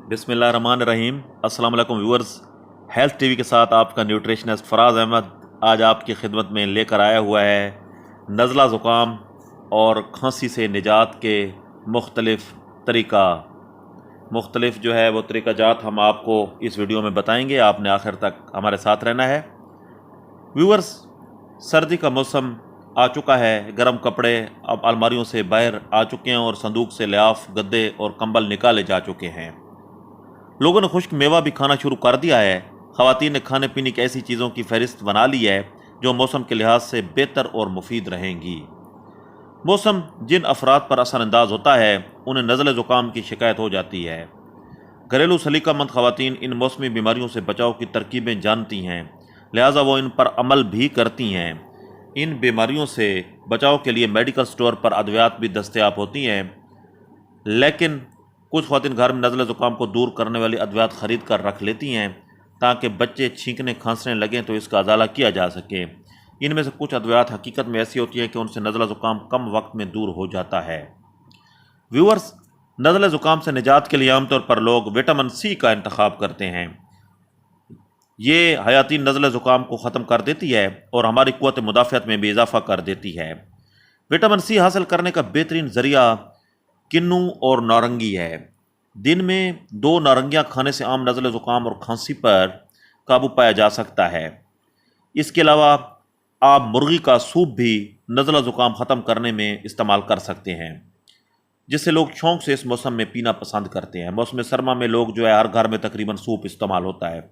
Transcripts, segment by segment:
बिस्मिल्लाहिर्रहमानिर्रहीम। अस्सलाम वालेकुम व्यूअर्स, हेल्थ टीवी के साथ आपका न्यूट्रिशनिस्ट फराज अहमद आज आपकी खिदमत में लेकर आया हुआ है नज़ला ज़ुकाम और खांसी से निजात के मुख्तलिफ जो है वो तरीक़ाजात हम आपको इस वीडियो में बताएंगे। आपने आखिर तक हमारे साथ रहना है। व्यूअर्स, सर्दी का मौसम आ चुका है, गर्म कपड़े अब अलमारियों से बाहर आ चुके हैं और संदूक से लिहाफ, गद्दे और कंबल निकाले जा चुके हैं। लोगों ने खुश्क मेवा भी खाना शुरू कर दिया है। ख़वातीन ने खाने पीने की ऐसी चीज़ों की फहरिस्त बना ली है जो मौसम के लिहाज से बेहतर और मुफीद रहेंगी। मौसम जिन अफराद पर असरअंदाज होता है उन्हें नज़ले ज़ुकाम की शिकायत हो जाती है। घरेलू सलीकामंद ख़वातीन इन मौसमी बीमारियों से बचाव की तरकीबें जानती हैं, लिहाजा वो इन पर अमल भी करती हैं। इन बीमारियों से बचाव के लिए मेडिकल स्टोर पर अद्वियात भी दस्तयाब होती हैं, लेकिन कुछ ख़वातीन घर में नज़ले ज़ुकाम को दूर करने वाली अद्वियात ख़रीद कर रख लेती हैं ताकि बच्चे छींकने खांसने लगें तो इसका अजाला किया जा सके। इनमें से कुछ अद्वियात हकीकत में ऐसी होती हैं कि उनसे नज़ला ज़ुकाम कम वक्त में दूर हो जाता है। व्यूअर्स, नज़ले ज़ुकाम से निजात के लिए आमतौर पर लोग विटामिन सी का इंतखाब करते हैं। ये हयाती नज़ले ज़ुकाम को ख़त्म कर देती है और हमारी क़ुव्वत मुदाफ़ियत में भी इजाफ़ा कर देती है। विटामिन सी हासिल करने का बेहतरीन ज़रिया किन्नू और नारंगी है। दिन में 2 नारंगियाँ खाने से आम नज़ले ज़ुकाम और खांसी पर काबू पाया जा सकता है। इसके अलावा आप मुर्गी का सूप भी नज़ला ज़ुकाम ख़त्म करने में इस्तेमाल कर सकते हैं, जिससे लोग शौक़ से इस मौसम में पीना पसंद करते हैं। मौसम सरमा में लोग जो है हर घर में तकरीबन सूप इस्तेमाल होता है।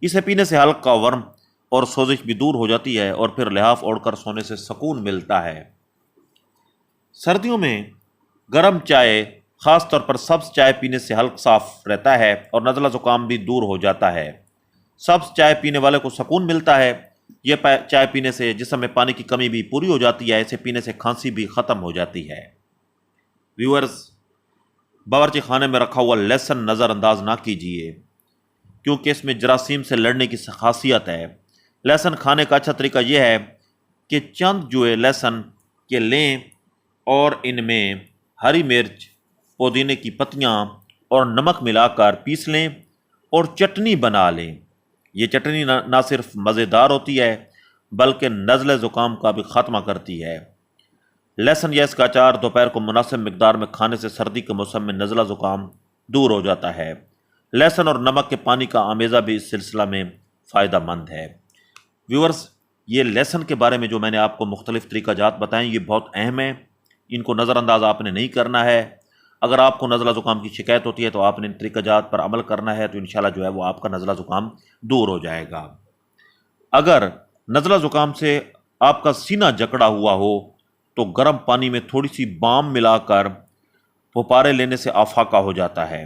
इसे पीने से हल्का वर्म और सोजिश भी दूर हो जाती है और फिर लिहाफ ओढ़कर सोने से सुकून मिलता है। सर्दियों में गर्म चाय, ख़ास तौर पर सब्ज़ चाय पीने से हल्क साफ रहता है और नज़ला ज़ुकाम भी दूर हो जाता है। सब्ज़ चाय पीने वाले को सुकून मिलता है। यह चाय पीने से जिस्म में पानी की कमी भी पूरी हो जाती है। इसे पीने से खांसी भी ख़त्म हो जाती है। व्यूअर्स, बावर्ची खाने में रखा हुआ लहसुन नज़रअंदाज ना कीजिए, क्योंकि इसमें जरासीम से लड़ने की खासियत है। लहसुन खाने का अच्छा तरीका यह है कि चंद जुए लहसुन के लें और इनमें हरी मिर्च, पुदीने की पत्तियाँ और नमक मिलाकर पीस लें और चटनी बना लें। ये चटनी ना सिर्फ मज़ेदार होती है बल्कि नज़ले ज़ुकाम का भी ख़ात्मा करती है। लहसुन या इसका अचार दोपहर को मुनासिब मिकदार में खाने से सर्दी के मौसम में नज़ला ज़ुकाम दूर हो जाता है। लहसुन और नमक के पानी का आमेज़ा भी इस सिलसिला में फ़ायदा मंद है। व्यूअर्स, ये लहसुन के बारे में जो मैंने आपको मुख्तलिफ़ तरीक़ाजात बताएँ ये बहुत अहम है। इनको नज़रअंदाज आपने नहीं करना है। अगर आपको नज़ला ज़ुकाम की शिकायत होती है तो आपने इन तरीक़ाजात पर अमल करना है, तो इंशाल्लाह जो है वो आपका नज़ला ज़ुकाम दूर हो जाएगा। अगर नज़ला ज़ुकाम से आपका सीना जकड़ा हुआ हो तो गर्म पानी में थोड़ी सी बाम मिलाकर फुपारे लेने से आफाका हो जाता है।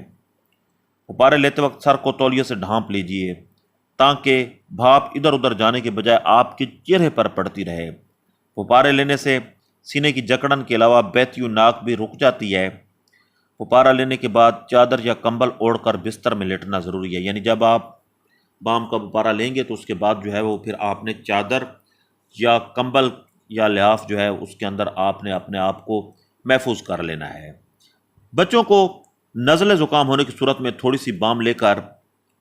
फुपारे लेते वक्त सर को तौलिए से ढांप लीजिए ताकि भाप इधर उधर जाने के बजाय आपके चेहरे पर पड़ती रहे। फुपारे लेने से सीने की जकड़न के अलावा बहती हुई नाक भी रुक जाती है। फुपारा लेने के बाद चादर या कंबल ओढ़कर बिस्तर में लेटना ज़रूरी है। यानी जब आप बाम का फुपारा लेंगे तो उसके बाद जो है वो फिर आपने चादर या कंबल या लिहाफ जो है उसके अंदर आपने अपने आप को महफूज कर लेना है। बच्चों को नज़ले ज़ुकाम होने की सूरत में थोड़ी सी बाम लेकर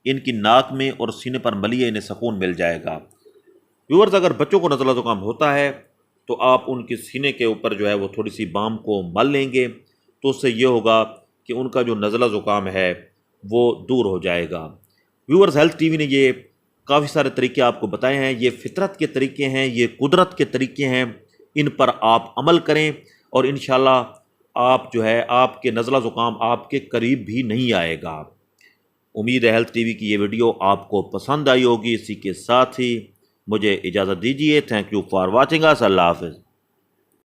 इनकी नाक में और सीने पर मलिए, इन्हें सुकून मिल जाएगा। व्यूअर्स, अगर बच्चों को नज़ला ज़ुकाम होता है तो आप उनके सीने के ऊपर जो है वो थोड़ी सी बाम को मल लेंगे, तो उससे ये होगा कि उनका जो नज़ला ज़ुकाम है वो दूर हो जाएगा। व्यूअर्स, हेल्थ टीवी ने ये काफ़ी सारे तरीके आपको बताए हैं। ये फितरत के तरीके हैं, ये कुदरत के तरीके हैं। इन पर आप अमल करें और इंशाल्लाह आप जो है आपके नज़ला ज़ुकाम आपके करीब भी नहीं आएगा। उम्मीद है हेल्थ टीवी की ये वीडियो आपको पसंद आई होगी। इसी के साथ ही मुझे इजाज़त दीजिए। Thank you for watching us. Allah हाफ़िज़।